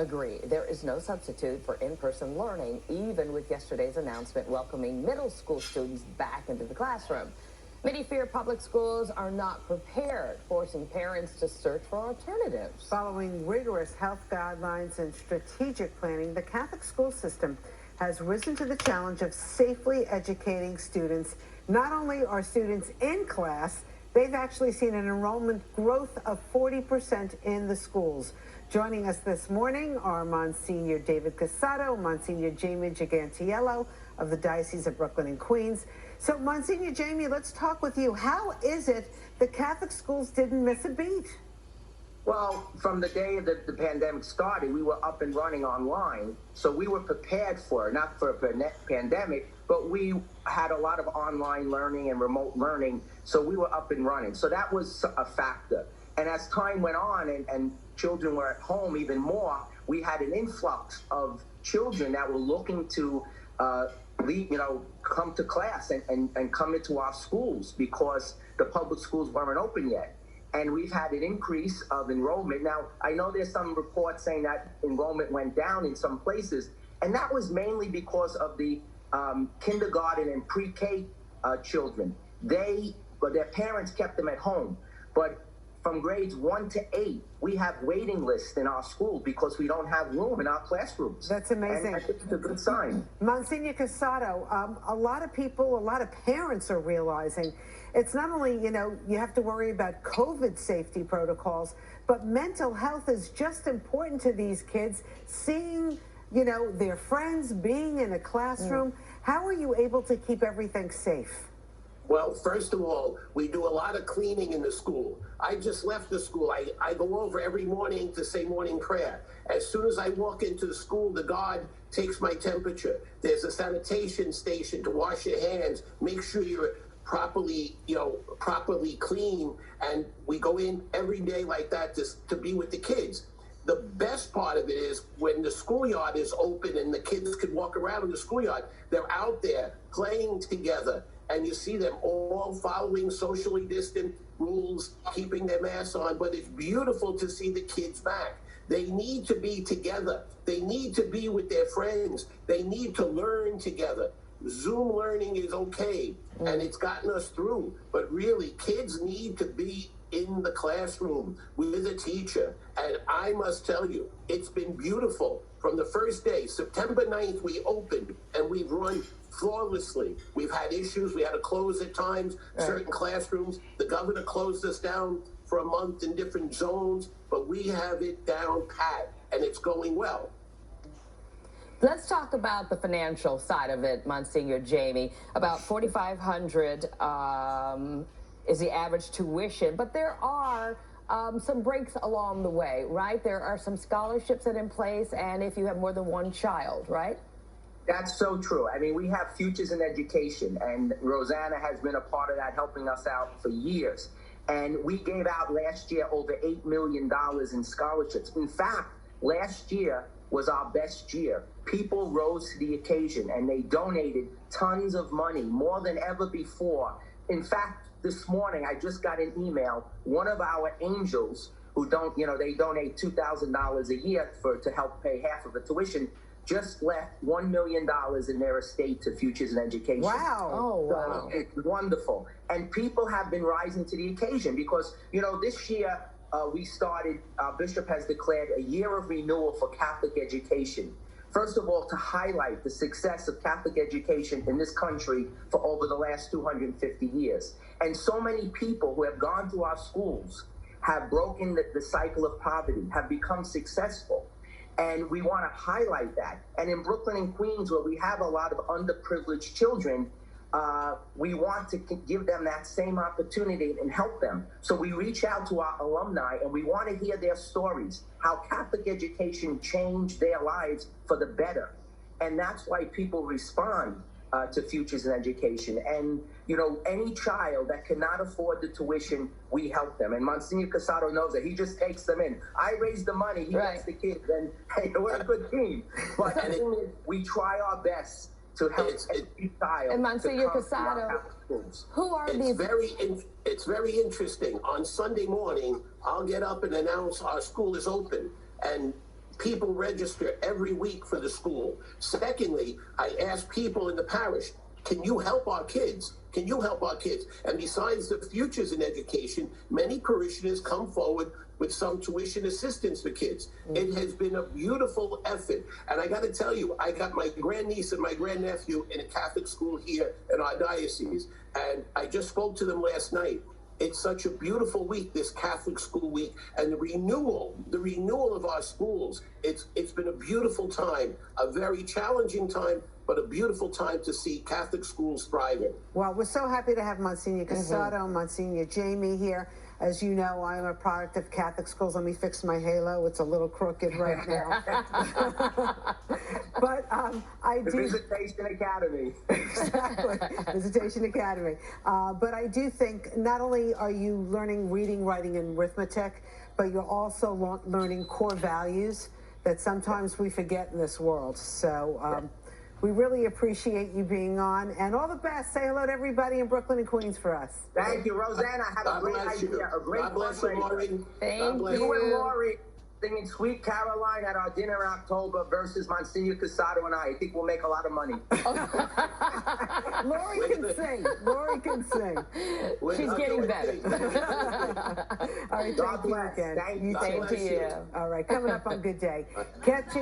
agree. There is no substitute for in-person learning, even with yesterday's announcement welcoming middle school students back into the classroom. Many fear public schools are not prepared, forcing parents to search for alternatives. Following rigorous health guidelines and strategic planning, the Catholic school system has risen to the challenge of safely educating students. Not only are students in class, they've actually seen an enrollment growth of 40% in the schools. Joining us this morning are Monsignor David Cassato, Monsignor Jamie Gigantiello of the Diocese of Brooklyn and Queens. So, Monsignor Jamie, let's talk with you. How is it the Catholic schools didn't miss a beat? Well, from the day that the pandemic started, we were up and running online. So we were prepared for it, not for a pandemic, but we had a lot of online learning and remote learning. So we were up and running. So that was a factor. And as time went on and children were at home even more, we had an influx of children that were looking to come to class and come into our schools because the public schools weren't open yet. And we've had an increase of enrollment. Now, I know there's some reports saying that enrollment went down in some places, and that was mainly because of the kindergarten and pre-K children. Their parents kept them at home. But from grades 1 to 8, we have waiting lists in our school because we don't have room in our classrooms. That's amazing. And I think it's a good sign. Monsignor Cassato, a lot of people, a lot of parents are realizing it's not only, you have to worry about COVID safety protocols, but mental health is just important to these kids. Seeing, their friends, being in a classroom. How are you able to keep everything safe? Well, first of all, we do a lot of cleaning in the school. I just left the school. I go over every morning to say morning prayer. As soon as I walk into the school, the guard takes my temperature. There's a sanitation station to wash your hands, make sure you're properly clean. And we go in every day like that to be with the kids. The best part of it is when the schoolyard is open and the kids can walk around in the schoolyard, they're out there playing together. And you see them all following socially distant rules, keeping their masks on. But it's beautiful to see the kids back. They need to be together. They need to be with their friends. They need to learn together. Zoom learning is okay, and it's gotten us through. But really, kids need to be in the classroom with a teacher. And I must tell you, it's been beautiful. From the first day, September 9th, we opened, and we've run flawlessly. We've had issues. We had to close at times, certain classrooms. The governor closed us down for a month in different zones, but we have it down pat, and it's going well. Let's talk about the financial side of it, Monsignor Jamie. About $4,500 is the average tuition, but there are some breaks along the way, right? There are some scholarships that are in place, and if you have more than one child, right? That's so true. I mean, we have Futures in Education, and Rosanna has been a part of that, helping us out for years. And we gave out last year over $8 million in scholarships. In fact, last year was our best year. People rose to the occasion, and they donated tons of money, more than ever before. In fact, this morning, I just got an email. One of our angels who they donate $2,000 a year to help pay half of the tuition, just left $1 million in their estate to Futures in Education. Wow. Oh, wow. So it's wonderful. And people have been rising to the occasion because, this year we started, our bishop has declared a year of renewal for Catholic education. First of all, to highlight the success of Catholic education in this country for over the last 250 years. And so many people who have gone through our schools have broken the cycle of poverty, have become successful. And we want to highlight that. And in Brooklyn and Queens, where we have a lot of underprivileged children, we want to give them that same opportunity and help them. So we reach out to our alumni and we want to hear their stories, how Catholic education changed their lives for the better. And that's why people respond to Futures in Education. And, any child that cannot afford the tuition, we help them. And Monsignor Cassato knows that. He just takes them in. I raise the money, he gets the kids, and hey, we're a good team. But the thing is, we try our best to help every child. And Monsignor Cassato, who are these? It's very interesting. On Sunday morning, I'll get up and announce our school is open. And people register every week for the school. Secondly, I ask people in the parish, can you help our kids? Can you help our kids? And besides the futures in education, many parishioners come forward with some tuition assistance for kids. It has been a beautiful effort. And I got to tell you, I got my grandniece and my grandnephew in a Catholic school here in our diocese. And I just spoke to them last night. It's such a beautiful week, this Catholic school week, and the renewal of our schools. It's been a beautiful time, a very challenging time, but a beautiful time to see Catholic schools thriving. Well, we're so happy to have Monsignor Casado and Monsignor Jamie here. As you know, I'm a product of Catholic schools. Let me fix my halo. It's a little crooked right now. But I The do... Visitation Academy. Exactly, Visitation Academy. But I do think not only are you learning reading, writing, and arithmetic, but you're also learning core values that sometimes we forget in this world. So we really appreciate you being on, and all the best. Say hello to everybody in Brooklyn and Queens for us. Thank you, Rosanna. I had a God great bless idea, you. a great God bless you, fundraiser. Maureen. Thank God bless You and you. Lori singing Sweet Caroline at our dinner in October versus Monsignor Casado and I think we'll make a lot of money. Lori can sing. Lori can sing. She's getting better. All right, God thank you bless. again. Thank You you. too. Same to you. All right, coming up on Good Day. Catch